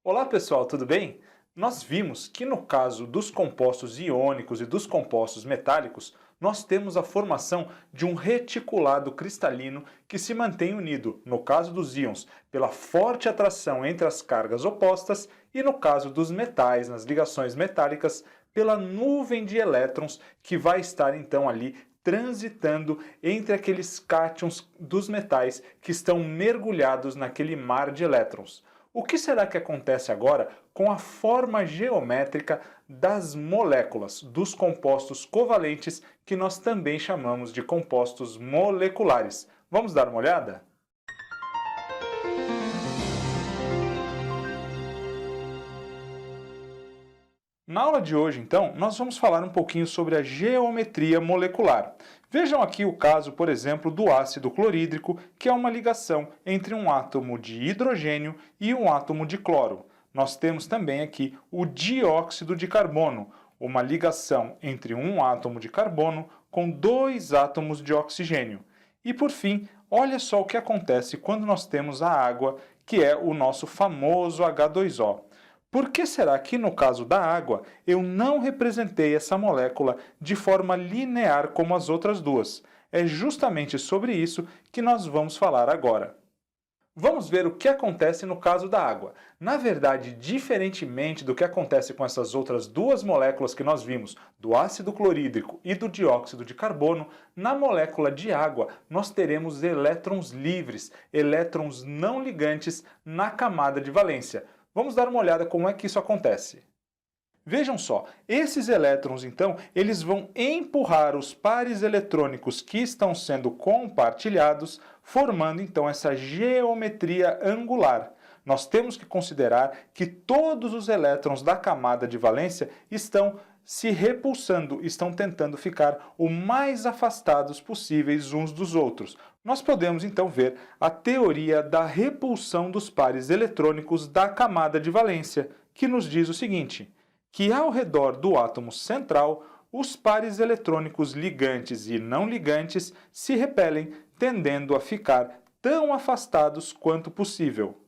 Olá pessoal, tudo bem? Nós vimos que no caso dos compostos iônicos e dos compostos metálicos, nós temos a formação de um reticulado cristalino que se mantém unido, no caso dos íons, pela forte atração entre as cargas opostas e no caso dos metais, nas ligações metálicas, pela nuvem de elétrons que vai estar então ali transitando entre aqueles cátions dos metais que estão mergulhados naquele mar de elétrons. O que será que acontece agora com a forma geométrica das moléculas, dos compostos covalentes, que nós também chamamos de compostos moleculares? Vamos dar uma olhada? Na aula de hoje, então, nós vamos falar um pouquinho sobre a geometria molecular. Vejam aqui o caso, por exemplo, do ácido clorídrico, que é uma ligação entre um átomo de hidrogênio e um átomo de cloro. Nós temos também aqui o dióxido de carbono, uma ligação entre um átomo de carbono com dois átomos de oxigênio. E por fim, olha só o que acontece quando nós temos a água, que é o nosso famoso H2O. Por que será que no caso da água eu não representei essa molécula de forma linear como as outras duas? É justamente sobre isso que nós vamos falar agora. Vamos ver o que acontece no caso da água. Na verdade, diferentemente do que acontece com essas outras duas moléculas que nós vimos, do ácido clorídrico e do dióxido de carbono, na molécula de água nós teremos elétrons livres, elétrons não ligantes na camada de valência. Vamos dar uma olhada como é que isso acontece. Vejam só, esses elétrons então, eles vão empurrar os pares eletrônicos que estão sendo compartilhados, formando então essa geometria angular. Nós temos que considerar que todos os elétrons da camada de valência estão se repulsando, estão tentando ficar o mais afastados possíveis uns dos outros. Nós podemos então ver a teoria da repulsão dos pares eletrônicos da camada de valência, que nos diz o seguinte, que ao redor do átomo central, os pares eletrônicos ligantes e não ligantes se repelem, tendendo a ficar tão afastados quanto possível.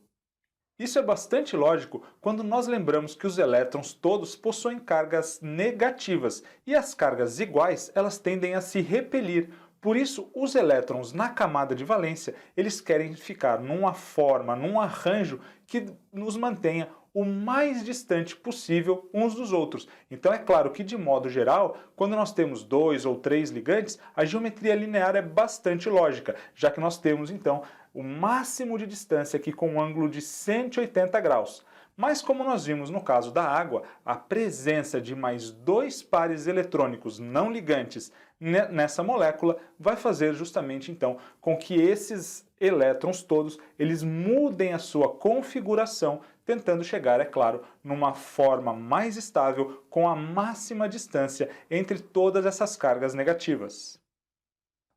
Isso é bastante lógico quando nós lembramos que os elétrons todos possuem cargas negativas e as cargas iguais elas tendem a se repelir. Por isso, os elétrons na camada de valência eles querem ficar numa forma, num arranjo que nos mantenha o mais distante possível uns dos outros. Então é claro que de modo geral, quando nós temos dois ou três ligantes, a geometria linear é bastante lógica, já que nós temos então o máximo de distância aqui com um ângulo de 180 graus. Mas como nós vimos no caso da água, a presença de mais dois pares eletrônicos não ligantes nessa molécula vai fazer justamente então com que esses elétrons todos eles mudem a sua configuração, tentando chegar, é claro, numa forma mais estável com a máxima distância entre todas essas cargas negativas.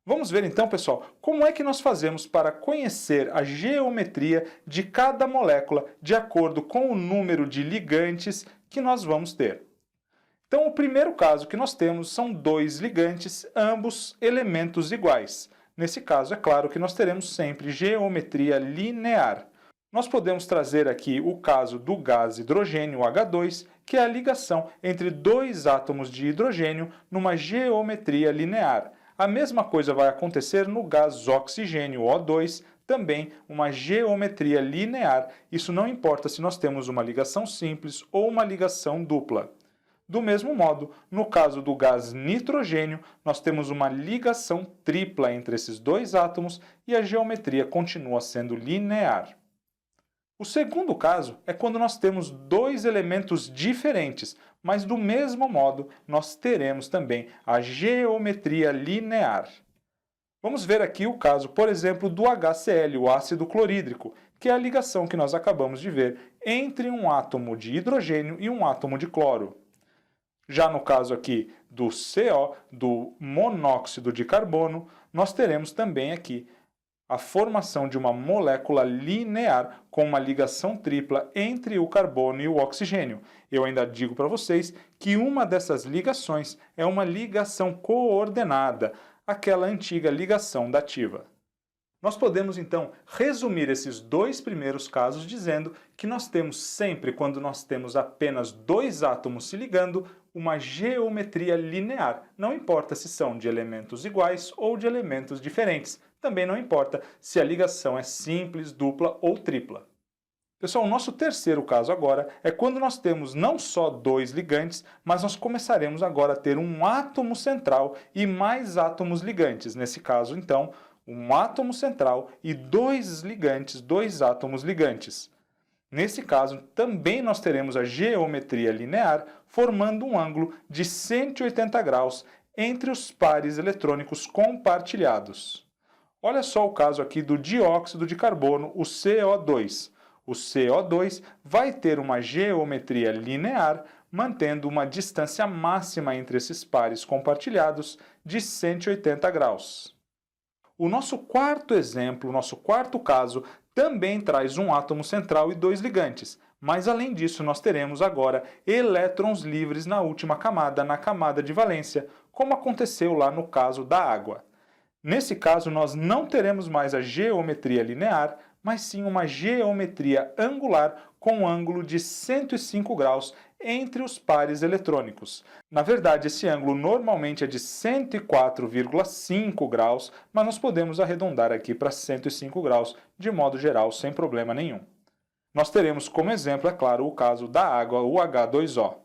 Vamos ver então, pessoal, como é que nós fazemos para conhecer a geometria de cada molécula de acordo com o número de ligantes que nós vamos ter. Então, o primeiro caso que nós temos são dois ligantes, ambos elementos iguais. Nesse caso, é claro que nós teremos sempre geometria linear. Nós podemos trazer aqui o caso do gás hidrogênio H2, que é a ligação entre dois átomos de hidrogênio numa geometria linear. A mesma coisa vai acontecer no gás oxigênio O2, também uma geometria linear. Isso não importa se nós temos uma ligação simples ou uma ligação dupla. Do mesmo modo, no caso do gás nitrogênio, nós temos uma ligação tripla entre esses dois átomos e a geometria continua sendo linear. O segundo caso é quando nós temos dois elementos diferentes, mas do mesmo modo nós teremos também a geometria linear. Vamos ver aqui o caso, por exemplo, do HCl, o ácido clorídrico, que é a ligação que nós acabamos de ver entre um átomo de hidrogênio e um átomo de cloro. Já no caso aqui do CO, do monóxido de carbono, nós teremos também aqui a formação de uma molécula linear com uma ligação tripla entre o carbono e o oxigênio. Eu ainda digo para vocês que uma dessas ligações é uma ligação coordenada, aquela antiga ligação dativa. Nós podemos então resumir esses dois primeiros casos dizendo que nós temos sempre, quando nós temos apenas dois átomos se ligando, uma geometria linear. Não importa se são de elementos iguais ou de elementos diferentes. Também não importa se a ligação é simples, dupla ou tripla. Pessoal, o nosso terceiro caso agora é quando nós temos não só dois ligantes, mas nós começaremos agora a ter um átomo central e mais átomos ligantes. Nesse caso, então, um átomo central e dois ligantes, dois átomos ligantes. Nesse caso, também nós teremos a geometria linear formando um ângulo de 180 graus entre os pares eletrônicos compartilhados. Olha só o caso aqui do dióxido de carbono, o CO2. O CO2 vai ter uma geometria linear, mantendo uma distância máxima entre esses pares compartilhados de 180 graus. O nosso quarto exemplo, o nosso quarto caso, também traz um átomo central e dois ligantes, mas além disso nós teremos agora elétrons livres na última camada, na camada de valência, como aconteceu lá no caso da água. Nesse caso nós não teremos mais a geometria linear, mas sim uma geometria angular com ângulo de 105 graus entre os pares eletrônicos. Na verdade, esse ângulo normalmente é de 104,5 graus, mas nós podemos arredondar aqui para 105 graus de modo geral, sem problema nenhum. Nós teremos como exemplo, é claro, o caso da água, o H2O.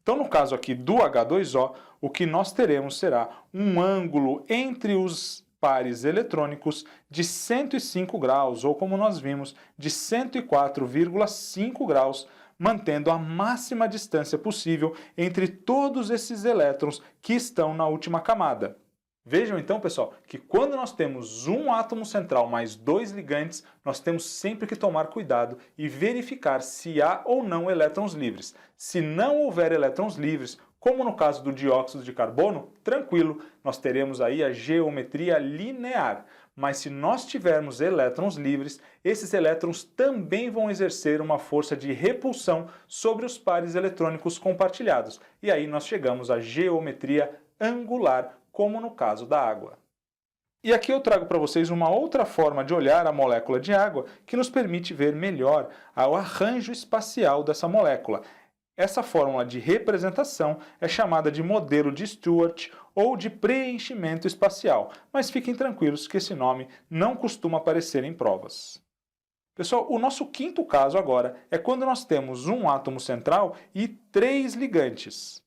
Então, no caso aqui do H2O, o que nós teremos será um ângulo entre os pares eletrônicos de 105 graus, ou como nós vimos, de 104,5 graus, mantendo a máxima distância possível entre todos esses elétrons que estão na última camada. Vejam então, pessoal, que quando nós temos um átomo central mais dois ligantes, nós temos sempre que tomar cuidado e verificar se há ou não elétrons livres. Se não houver elétrons livres, como no caso do dióxido de carbono, tranquilo, nós teremos aí a geometria linear. Mas se nós tivermos elétrons livres, esses elétrons também vão exercer uma força de repulsão sobre os pares eletrônicos compartilhados. E aí nós chegamos à geometria angular, como no caso da água. E aqui eu trago para vocês uma outra forma de olhar a molécula de água que nos permite ver melhor o arranjo espacial dessa molécula. Essa fórmula de representação é chamada de modelo de Stewart ou de preenchimento espacial, mas fiquem tranquilos que esse nome não costuma aparecer em provas. Pessoal, o nosso quinto caso agora é quando nós temos um átomo central e três ligantes.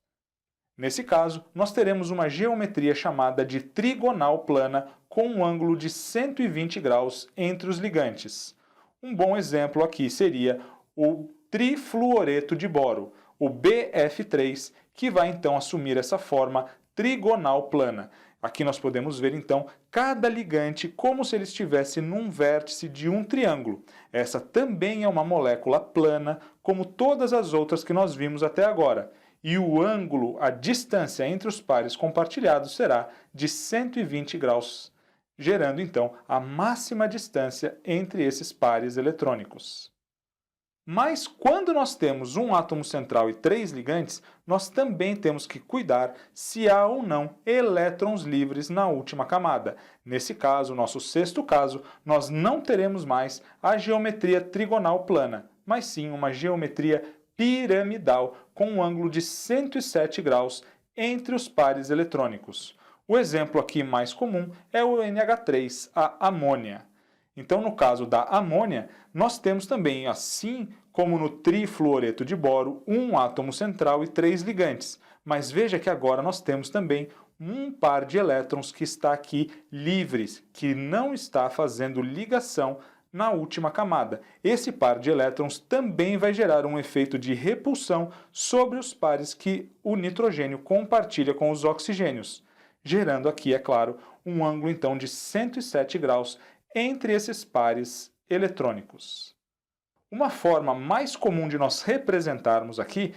Nesse caso, nós teremos uma geometria chamada de trigonal plana com um ângulo de 120 graus entre os ligantes. Um bom exemplo aqui seria o trifluoreto de boro, o BF3, que vai então assumir essa forma trigonal plana. Aqui nós podemos ver então cada ligante como se ele estivesse num vértice de um triângulo. Essa também é uma molécula plana, como todas as outras que nós vimos até agora. E o ângulo, a distância entre os pares compartilhados será de 120 graus, gerando então a máxima distância entre esses pares eletrônicos. Mas quando nós temos um átomo central e três ligantes, nós também temos que cuidar se há ou não elétrons livres na última camada. Nesse caso, nosso sexto caso, nós não teremos mais a geometria trigonal plana, mas sim uma geometria piramidal com um ângulo de 107 graus entre os pares eletrônicos. O exemplo aqui mais comum é o NH3, a amônia. Então, no caso da amônia, nós temos também, assim como no trifluoreto de boro, um átomo central e três ligantes. Mas veja que agora nós temos também um par de elétrons que está aqui livres, que não está fazendo ligação na última camada. Esse par de elétrons também vai gerar um efeito de repulsão sobre os pares que o nitrogênio compartilha com os oxigênios, gerando aqui, é claro, um ângulo então de 107 graus entre esses pares eletrônicos. Uma forma mais comum de nós representarmos aqui,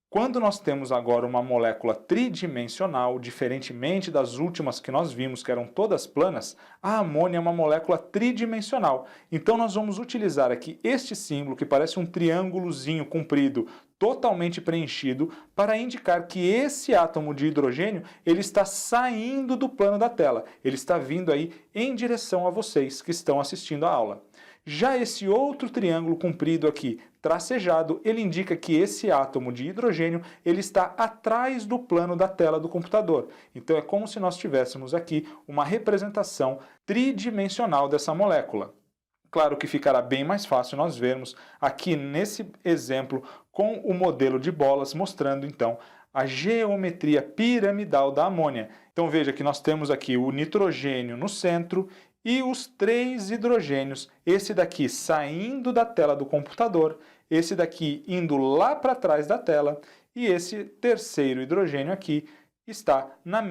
quando nós temos agora uma molécula tridimensional, diferentemente das últimas que nós vimos, que eram todas planas, a amônia é uma molécula tridimensional. Então nós vamos utilizar aqui este símbolo, que parece um triângulozinho comprido, totalmente preenchido para indicar que esse átomo de hidrogênio ele está saindo do plano da tela, ele está vindo aí em direção a vocês que estão assistindo a aula. Já esse outro triângulo comprido aqui, tracejado, ele indica que esse átomo de hidrogênio ele está atrás do plano da tela do computador. Então é como se nós tivéssemos aqui uma representação tridimensional dessa molécula. Claro que ficará bem mais fácil nós vermos aqui nesse exemplo com o modelo de bolas mostrando então a geometria piramidal da amônia. Então veja que nós temos aqui o nitrogênio no centro e os 3 hidrogênios, esse daqui saindo da tela do computador, esse daqui indo lá para trás da tela e esse terceiro hidrogênio aqui está no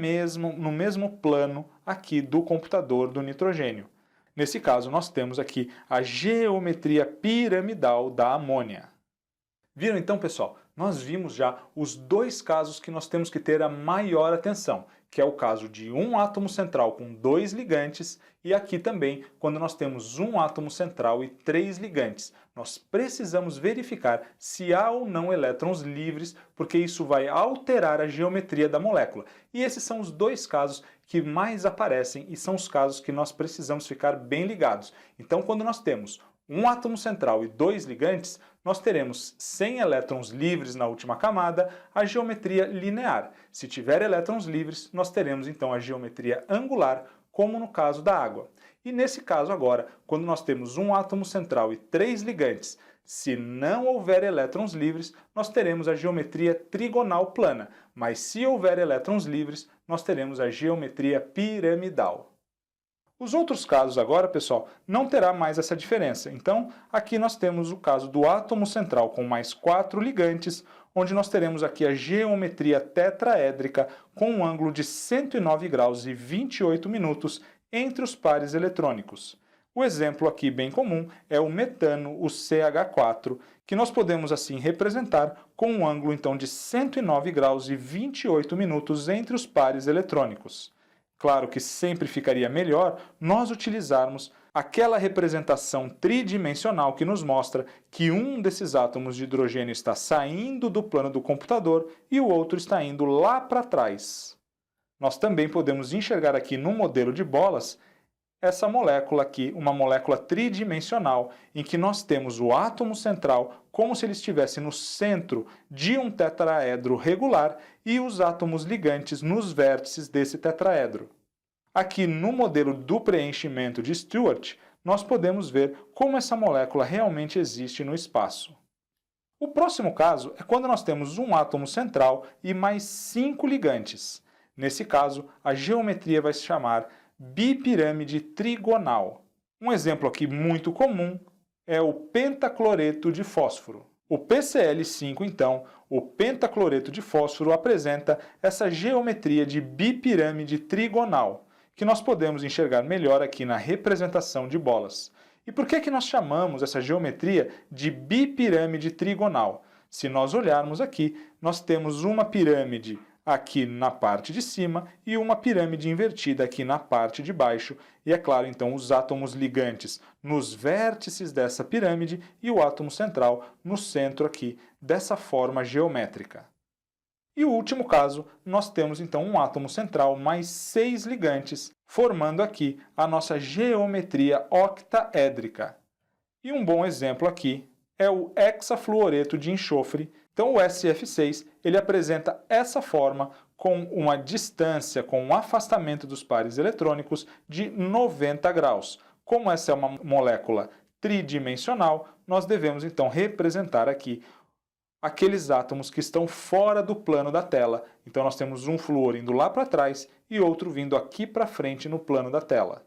mesmo plano aqui do computador do nitrogênio. Nesse caso, nós temos aqui a geometria piramidal da amônia. Viram então, pessoal? Nós vimos já os 2 casos que nós temos que ter a maior atenção, que é o caso de um átomo central com 2 ligantes e aqui também, quando nós temos um átomo central e 3 ligantes. Nós precisamos verificar se há ou não elétrons livres, porque isso vai alterar a geometria da molécula. E esses são os 2 casos que mais aparecem e são os casos que nós precisamos ficar bem ligados. Então, quando nós temos um átomo central e 2 ligantes, nós teremos 100 elétrons livres na última camada, a geometria linear. Se tiver elétrons livres, nós teremos então a geometria angular, como no caso da água. E nesse caso agora, quando nós temos um átomo central e 3 ligantes, se não houver elétrons livres, nós teremos a geometria trigonal plana, mas se houver elétrons livres, nós teremos a geometria piramidal. Os outros casos agora, pessoal, não terá mais essa diferença. Então, aqui nós temos o caso do átomo central com mais 4 ligantes, onde nós teremos aqui a geometria tetraédrica com um ângulo de 109 graus e 28 minutos entre os pares eletrônicos. O exemplo aqui bem comum é o metano, o CH4, que nós podemos assim representar com um ângulo então de 109 graus e 28 minutos entre os pares eletrônicos. Claro que sempre ficaria melhor nós utilizarmos aquela representação tridimensional que nos mostra que um desses átomos de hidrogênio está saindo do plano do computador e o outro está indo lá para trás. Nós também podemos enxergar aqui no modelo de bolas essa molécula aqui, uma molécula tridimensional, em que nós temos o átomo central como se ele estivesse no centro de um tetraedro regular e os átomos ligantes nos vértices desse tetraedro. Aqui no modelo do preenchimento de Stewart, nós podemos ver como essa molécula realmente existe no espaço. O próximo caso é quando nós temos um átomo central e mais 5 ligantes. Nesse caso, a geometria vai se chamar bipirâmide trigonal. Um exemplo aqui muito comum é o pentacloreto de fósforo. O PCl5, então, o pentacloreto de fósforo, apresenta essa geometria de bipirâmide trigonal, que nós podemos enxergar melhor aqui na representação de bolas. E por que nós chamamos essa geometria de bipirâmide trigonal? Se nós olharmos aqui, nós temos uma pirâmide aqui na parte de cima e uma pirâmide invertida aqui na parte de baixo. E é claro, então, os átomos ligantes nos vértices dessa pirâmide e o átomo central no centro aqui dessa forma geométrica. E o último caso, nós temos então um átomo central mais 6 ligantes, formando aqui a nossa geometria octaédrica. E um bom exemplo aqui é o hexafluoreto de enxofre. Então o SF6 ele apresenta essa forma com uma distância, com um afastamento dos pares eletrônicos de 90 graus. Como essa é uma molécula tridimensional, nós devemos então representar aqui aqueles átomos que estão fora do plano da tela. Então nós temos um flúor indo lá para trás e outro vindo aqui para frente no plano da tela.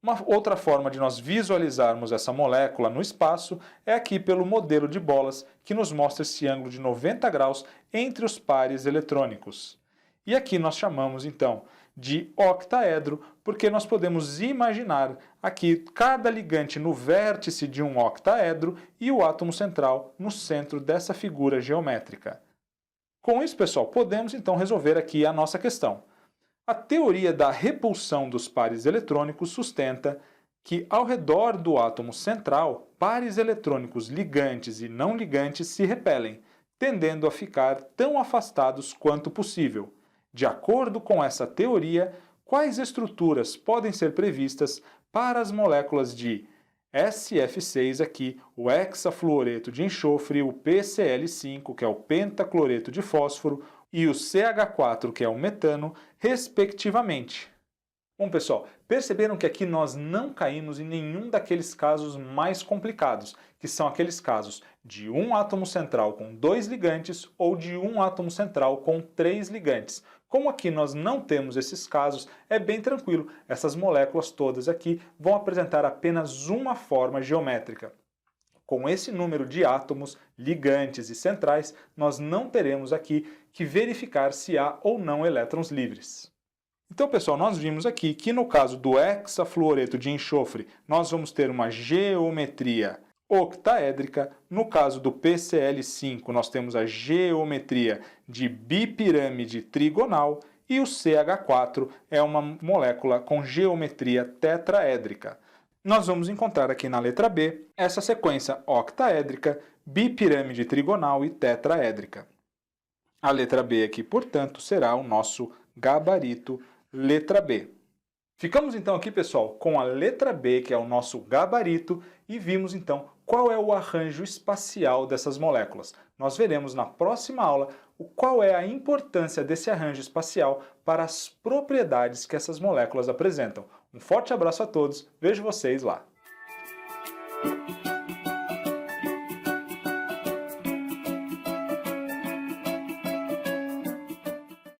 Uma outra forma de nós visualizarmos essa molécula no espaço é aqui pelo modelo de bolas, que nos mostra esse ângulo de 90 graus entre os pares eletrônicos. E aqui nós chamamos então de octaedro, porque nós podemos imaginar aqui cada ligante no vértice de um octaedro e o átomo central no centro dessa figura geométrica. Com isso, pessoal, podemos então resolver aqui a nossa questão. A teoria da repulsão dos pares eletrônicos sustenta que, ao redor do átomo central, pares eletrônicos ligantes e não ligantes se repelem. tendendo a ficar tão afastados quanto possível. De acordo com essa teoria, quais estruturas podem ser previstas para as moléculas de SF6 aqui, o hexafluoreto de enxofre, o PCl5, que é o pentacloreto de fósforo, e o CH4, que é o metano, respectivamente? Bom, pessoal, perceberam que aqui nós não caímos em nenhum daqueles casos mais complicados, que são aqueles casos de um átomo central com 2 ligantes ou de um átomo central com 3 ligantes. Como aqui nós não temos esses casos, é bem tranquilo, essas moléculas todas aqui vão apresentar apenas uma forma geométrica. Com esse número de átomos, ligantes e centrais, nós não teremos aqui que verificar se há ou não elétrons livres. Então, pessoal, nós vimos aqui que no caso do hexafluoreto de enxofre, nós vamos ter uma geometria octaédrica. No caso do PCl5, nós temos a geometria de bipirâmide trigonal. E o CH4 é uma molécula com geometria tetraédrica. Nós vamos encontrar aqui na letra B essa sequência octaédrica, bipirâmide trigonal e tetraédrica. A letra B aqui, portanto, será o nosso gabarito letra B. Ficamos então aqui, pessoal, com a letra B, que é o nosso gabarito, e vimos então qual é o arranjo espacial dessas moléculas. Nós veremos na próxima aula qual é a importância desse arranjo espacial para as propriedades que essas moléculas apresentam. Um forte abraço a todos, vejo vocês lá!